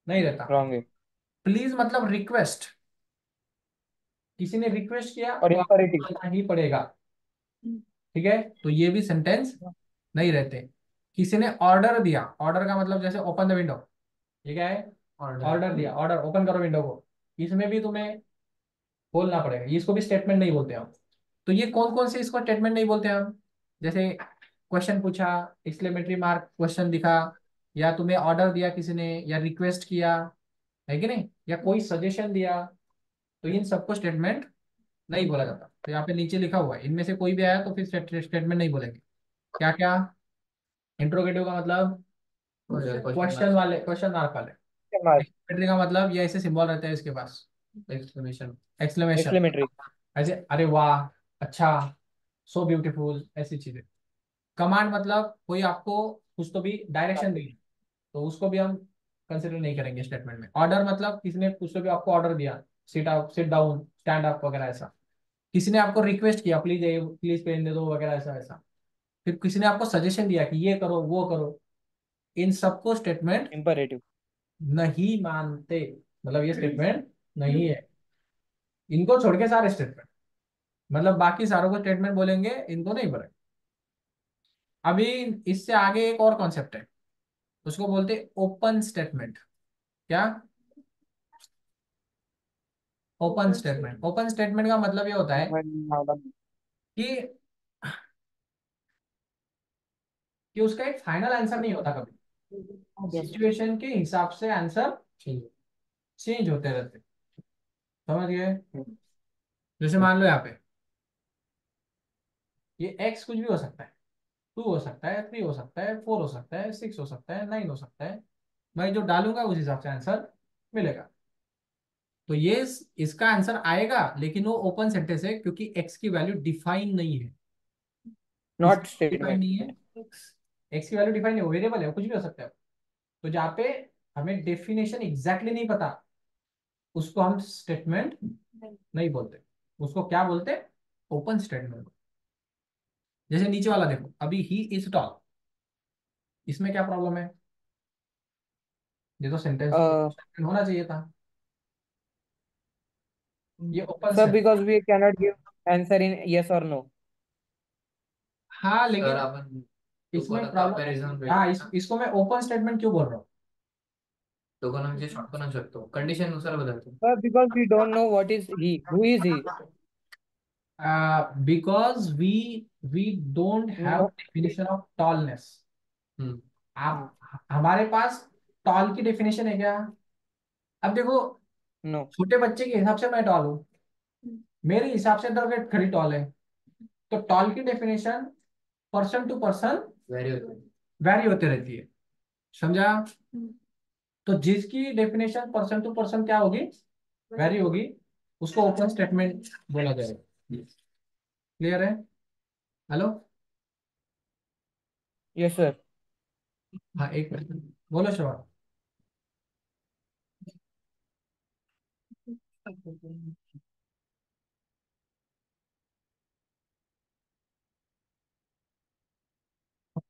नहीं रहता। रॉन्ग है। प्लीज मतलब रिक्वेस्ट, किसी ने रिक्वेस्ट किया और तो आपको इम्परेटिव। बोलना ही पड़ेगा। ठीक है, तो ये भी सेंटेंस नहीं रहते। किसी ने ऑर्डर दिया, ऑर्डर का मतलब जैसे ओपन द विंडो, ये क्या है? ऑर्डर दिया, ऑर्डर ओपन करो विंडो को, इसमें भी तुम्हें बोलना पड़ेगा, इसको भी स्टेटमेंट नहीं बोलते हम। तो ये कौन कौन से इसको स्टेटमेंट नहीं बोलते हम? जैसे क्वेश्चन पूछा, एक्सक्लेमेटरी मार्क क्वेश्चन दिखा, या तुम्हें ऑर्डर दिया किसी ने, या रिक्वेस्ट किया, है कि नहीं, या कोई सजेशन दिया, तो इन सबको स्टेटमेंट नहीं बोला जाता। तो यहाँ पे नीचे लिखा हुआ है, इनमें से कोई भी आया तो फिर स्टेटमेंट नहीं बोलेंगे। क्या क्या? इंट्रोगेटिव का मतलब क्वेश्चन वाले, क्वेश्चन मार्क वाले। एक्सक्लेमेटरी का मतलब ये ऐसे सिंबल रहता है इसके पास, एक्सक्लेमेशन, एक्सक्लेमेशन, एक्सक्लेमेटरी। ऐसे अरे वाह, अच्छा, सो ब्यूटीफुल, ऐसी चीजें। कमांड मतलब कोई आपको कुछ तो भी डायरेक्शन दी, तो उसको भी हम कंसिडर नहीं करेंगे स्टेटमेंट में। ऑर्डर मतलब किसी ने कुछ तो भी आपको ऑर्डर दिया, sit up, sit down, stand up वगैरह ऐसा। किसी ने आपको रिक्वेस्ट किया, प्लीज प्लीज पेन दे दो वगैरह ऐसा ऐसा। फिर किसी ने आपको सजेशन दिया कि ये करो वो करो, इन सबको स्टेटमेंट इम्परेटिव। नहीं मानते, मतलब ये स्टेटमेंट नहीं है। इनको छोड़ के सारे स्टेटमेंट, मतलब बाकी सारों को स्टेटमेंट बोलेंगे, इनको नहीं बोलेंगे। अभी इससे आगे एक और कॉन्सेप्ट है, उसको बोलते हैं ओपन स्टेटमेंट। क्या? Open statement. ओपन स्टेटमेंट का मतलब ये होता है कि उसका एक फाइनल आंसर नहीं होता, कभी सिचुएशन के हिसाब से आंसर चेंज होते रहते। समझ गए? जैसे मान लो यहाँ पे ये एक्स कुछ भी हो सकता है, 2 हो सकता है, 3 हो सकता है, 4 हो सकता है, 6 हो सकता है, 9 हो सकता है। मैं जो डालूंगा उस हिसाब से आंसर मिलेगा। तो ये इसका आंसर आएगा, लेकिन वो ओपन सेंटेंस है क्योंकि एक्स की वैल्यू डिफाइन नहीं है। Not define statement. नहीं है, एक्स की वैल्यू डिफाइन है, वेरिएबल है, कुछ भी हो सकता है। तो जहाँ पे हमें डेफिनेशन एग्जैक्टली नहीं पता, उसको हम स्टेटमेंट नहीं बोलते, उसको क्या बोलते, ओपन स्टेटमेंट। जैसे नीचे वाला देखो, अभी ही इज टॉल, इसमें क्या प्रॉब्लम है, ये तो सेंटेंस होना चाहिए था, ये open sir statement. Because we cannot give answer in yes और नो. हाँ सर लेकिन आपण इसमें कंपॅरिझन प्रॉब्लम, हाँ इसको मैं ओपन स्टेटमेंट क्यों बोल रहा हूँ, दोघांना म्हणजे शॉर्ट करू शकतो, कंडिशन नुसार बदलतो. Sir, because we don't know what is he. Who is he? Because we don't have No. Definition of tallness. Hmm. आप, हमारे पास टॉल की डेफिनेशन है क्या? अब देखो, No. छोटे बच्चे के हिसाब से मैं टॉल हूँ, मेरे हिसाब से तो खड़ी टॉल है। तो टॉल की definition person to person vary होतो. वैरी होते रहती है, समझा? तो जिसकी डेफिनेशन पर्सन टू पर्सन क्या होगी, वैरी होगी, उसको ओपन स्टेटमेंट बोला जाएगा। क्लियर है? हेलो? Yes, sir. हाँ एक मिनट, बोलो श्रवण।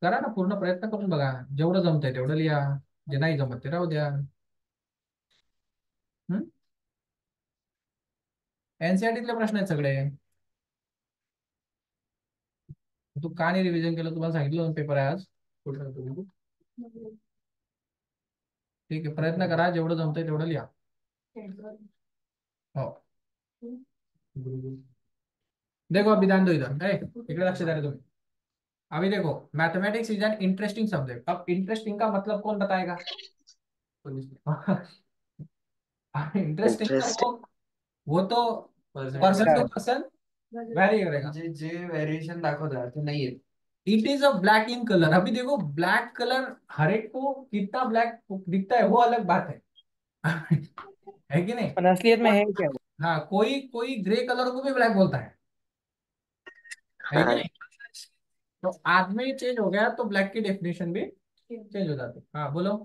करा ना, पूर्ण प्रयत्न करून बघा, जेवढं जमतंय तेवढं लिहा, जे नाही जमत ते राहू द्या। एनसीआरटीतले प्रश्न आहेत सगळे, तू का नाही रिव्हिजन केलं, तुम्हाला सांगितलं दोन पेपर आहे आज, ठीक आहे, प्रयत्न करा, जेवढं जमतंय तेवढं लिहा। हो, देखो अभी ध्यान दो इधर, इकडे लक्ष द्या रे तुम्ही। अभी देखो, mathematics is an interesting subject. अब इंटरेस्टिंग का मतलब कौन बताएगा? इंटरेस्टिंग का इंटरेस्ट वो तो पर्सन टू पर्सन वैरी करेगा। जे जे व्हेरिएशन दाखवतात ते नाही येत. It is a black in colour. अभी देखो, ब्लैक कलर हर एक को कितना ब्लैक दिखता है वो अलग बात है है कि नहीं? पर असलियत में है क्या वो? हाँ, कोई कोई ग्रे कलर को भी ब्लैक बोलता है कि हाँ नहीं? तो आदमी चेंज हो गया तो ब्लैक की डेफिनेशन भी चेंज हो जाती है। हाँ बोलो।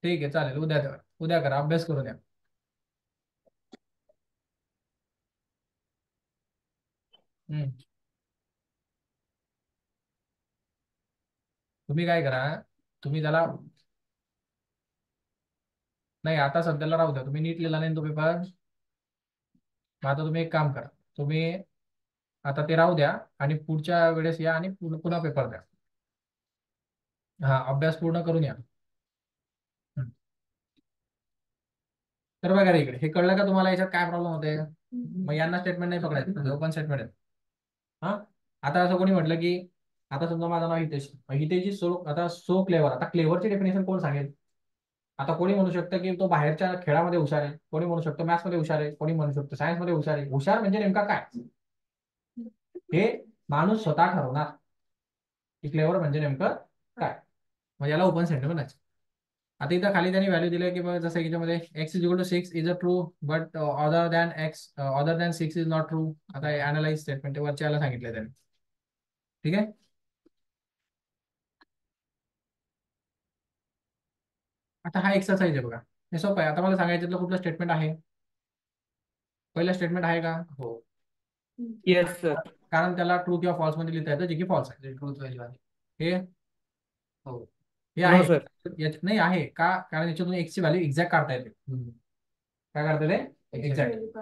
ठीक आहे, चालेल, उद्या करा, अभ्यास करून या। हम्म. तुम्ही काय करा, तुम्ही त्याला, नाही आता सध्याला राहू द्या, तुम्ही नीट लिहिला नाही तो पेपर, मग आता तुम्ही एक काम करा, तुम्ही आता ते राहू द्या आणि पुढच्या वेळेस या आणि पुन्हा पेपर द्या। हा, अभ्यास पूर्ण करून या। हम्म. तर बघा रे इकडे, हे कळलं का तुम्हाला, याच्यात काय प्रॉब्लेम होते? मग यांना स्टेटमेंट नाही पकडायचं, ओपन स्टेटमेंट आहे। हा, आता असं कोणी म्हटलं की, आता समजा माझं नाव हितेश, हितेशची सो, आता सो क्लेवर, आता क्लेवरची डेफिनेशन कोण सांगेल? आता कोणी म्हणू शकतं की तो बाहेरच्या खेळामध्ये हुशार आहे, कोणी म्हणू शकतो मॅथ्स मध्ये हुशार आहे, कोणी म्हणू शकतो सायन्स मध्ये हुशार आहे। हुशार म्हणजे नेमका काय, हे माणूस स्वतः ठरवणार की क्लेवर म्हणजे नेमकं काय। मग याला ओपन स्टेटमेंट म्हणायचं। आता इथं खाली त्यांनी व्हॅल्यू दिले की जसं की याच्यामध्ये x is equal to 6 is a true, but other than 6 is not true. आता अनालाइज स्टेटमेंट वरच्या याला सांगितलं त्यांनी, ठीक आहे? आता हा एक्सरसाइज आहे बघा, हे सोपं आहे। आता मला सांगायचं कुठलं स्टेटमेंट आहे, पहिलं स्टेटमेंट आहे का? हो. Yes, sir. कारण त्याला ट्रू किंवा फॉल्स मध्ये लिहिता येतं, जे की फॉल्स आहे। जे ट्रूथ व्हॅल्यू आहे. हे हो. हे No, आहे, sir. नाही आहे का, कारण याच्यातून एक्स ची व्हॅल्यू एक्झॅक्ट काढता येते। हम्म. काय काढता येते? Exact.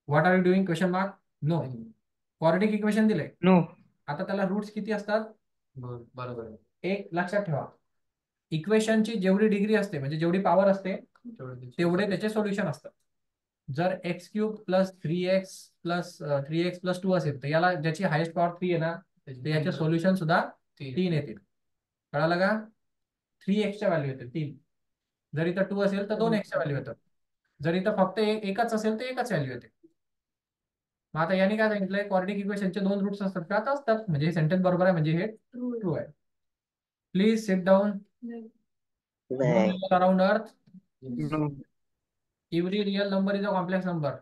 What are you doing, question mark? No. Quadratic equation दिले, No. आता त्याला रूट्स किती असतात? बरोबर आहे. एक लक्षात ठेवा, इक्वेशनची जेवढी डिग्री असते, म्हणजे जेवढी पॉवर असते, तेवढे त्याचे सोल्युशन असतात। जर x cube plus 3x plus 2 असेल, तर याला ज्याची हायेस्ट पॉवर 3 आहे ना, तर याचे सोल्युशन सुद्धा 3 येतील। कळालं का? 3x व्हॅल्यू येते 3, जर इथं 2 असेल तर 2x व्हॅल्यू येतात, जर इथं फक्त एकच असेल तर एकच व्हॅल्यू येते। मग आता याने काय सांगितलंय, क्वाड्रेटिक इक्वेशनचे 2 रूट्स असतात का? आता असतात, म्हणजे हे सेंटेन्स बरोबर आहे, म्हणजे हे ट्रू आहे। प्लीज सिट डाउन, नाही अराउंड अर्थ, No. Every real number is a complex number.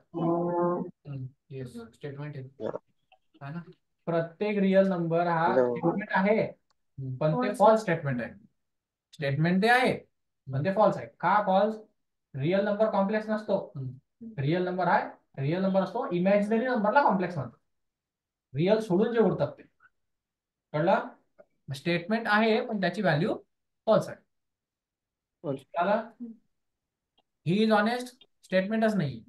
Yes, statement आहे ना. प्रत्येक रिअल नंबर हा No. स्टेटमेंट आहे पण ते फॉल्स स्टेटमेंट आहे. स्टेटमेंट ते आहे पण ते फॉल्स आहे. का फॉल्स? रिअल नंबर कॉम्प्लेक्स नसतो. रिअल नंबर असतो, इमॅजिनरी नंबरला कॉम्प्लेक्स म्हणतो. रिअल सोडून जे उरतात ते. कळलं? स्टेटमेंट आहे पण त्याची व्हॅल्यू फॉल्स आहे. False. त्याला ही इज ऑनेस्ट स्टेटमेंटच नाही.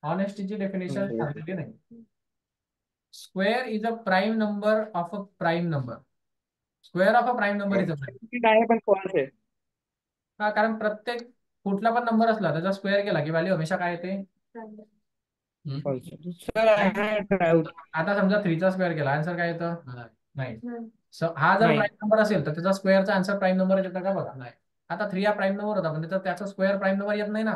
ऑनेस्टीची डेफिनेशन सांगितली नाही. Square is a prime number of a prime number. Square of a prime number is a prime. Statement आहे पण false आहे. हा, कारण प्रत्येक कुठला पण नंबर असला त्याचा स्क्वेअर केला की व्हॅल्यू हमेशा काय येते? False. Sir, I had doubt. आता समजा 3 चा स्क्वेअर केला, आन्सर काय येतं? नाही. हा जर नाही. प्राईम नंबर असेल तर त्याचा स्क्वेअरचा आन्सर प्राईम नंबर येतं का बघा? नाही. आता 3 हा प्राईम नंबर होता पण त्याचा स्क्वेअर प्राईम नंबर येत नाही ना.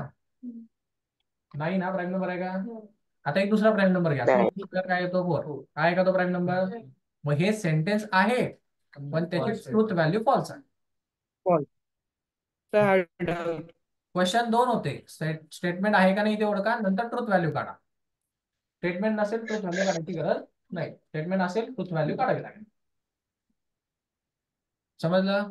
नाही ना, प्राईम नंबर आहे का? आता एक दुसरा प्राईम नंबर घ्या. नाही. स्क्वेअर काय येतो? 4. आहे का तो प्राईम नंबर? मग हे सेंटेन्स आहे पण त्याची ट्रूथ व्हॅल्यू फॉल्स आहे. False. Sir, I had doubt. Question 2 होते. स्टेटमेंट आहे का नाही ते ओळखा, नंतर ट्रूथ व्हॅल्यू काढा. स्टेटमेंट नसेल ट्रूथ व्हॅल्यू काढायची गरज नाही. स्टेटमेंट असेल ट्रूथ व्हॅल्यू काढावी लागेल. समजलं?